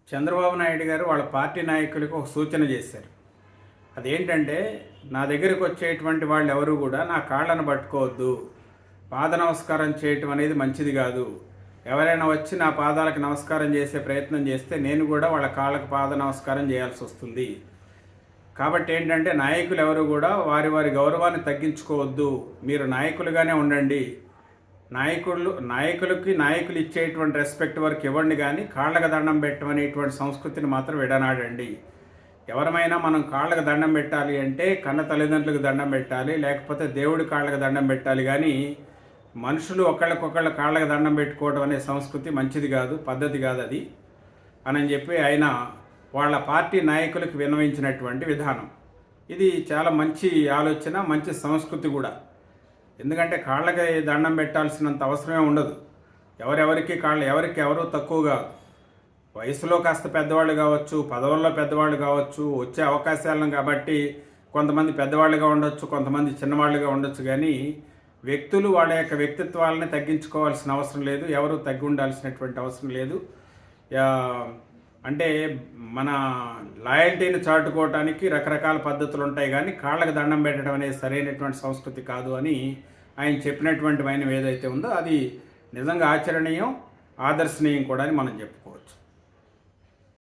చంద్రబాబు నాయుడు గారు వాళ్ళ పార్టీ నాయకులకు ఒక సూచన చేశారు. అదేంటంటే, నా దగ్గరికి వచ్చేటువంటి వాళ్ళు ఎవరు కూడా నా కాళ్ళను పట్టుకోవద్దు, పాద నమస్కారం చేయటం అనేది మంచిది కాదు. ఎవరైనా వచ్చి నా పాదాలకు నమస్కారం చేసే ప్రయత్నం చేస్తే నేను కూడా వాళ్ళ కాళ్ళకు పాద నమస్కారం చేయాల్సి వస్తుంది. కాబట్టి ఏంటంటే, నాయకులు ఎవరు కూడా వారి వారి గౌరవాన్ని తగ్గించుకోవద్దు, మీరు నాయకులుగానే ఉండండి. నాయకులు ఇచ్చేటువంటి రెస్పెక్ట్ వరకు ఇవ్వండి, కానీ కాళ్ళకు దండం పెట్టమనేటువంటి సంస్కృతిని మాత్రం విడనాడండి. ఎవరమైనా మనం కాళ్ళకు దండం పెట్టాలి అంటే కన్న తల్లిదండ్రులకు దండం పెట్టాలి, లేకపోతే దేవుడి కాళ్ళకు దండం పెట్టాలి. కానీ మనుషులు ఒకళ్ళకొకళ్ళ కాళ్ళకు దండం పెట్టుకోవడం అనే సంస్కృతి మంచిది కాదు, పద్ధతి కాదు అది అని చెప్పి ఆయన వాళ్ళ పార్టీ నాయకులకు విన్నవించినటువంటి విధానం. ఇది చాలా మంచి ఆలోచన, మంచి సంస్కృతి కూడా. ఎందుకంటే కాళ్ళకి దండం పెట్టాల్సినంత అవసరమే ఉండదు. ఎవరికి ఎవరు తక్కువ కాదు. వయసులో కాస్త పెద్దవాళ్ళు కావచ్చు, పదవుల్లో పెద్దవాళ్ళు కావచ్చు, వచ్చే అవకాశాలను కాబట్టి కొంతమంది పెద్దవాళ్ళుగా ఉండొచ్చు, కొంతమంది చిన్నవాళ్ళుగా ఉండొచ్చు. కానీ వ్యక్తులు వాళ్ళ యొక్క వ్యక్తిత్వాలని తగ్గించుకోవాల్సిన అవసరం లేదు, ఎవరు తగ్గి ఉండాల్సినటువంటి అవసరం లేదు. అంటే మన లాయల్టీని చాటుకోవటానికి రకరకాల పద్ధతులు ఉంటాయి, కానీ కాళ్ళకు దండం పెట్టడం అనేది సరైనటువంటి సంస్కృతి కాదు అని ఆయన చెప్పినటువంటి వైనం ఏదైతే ఉందో అది నిజంగా ఆచరణీయం, ఆదర్శనీయం కూడా అని మనం చెప్తాం.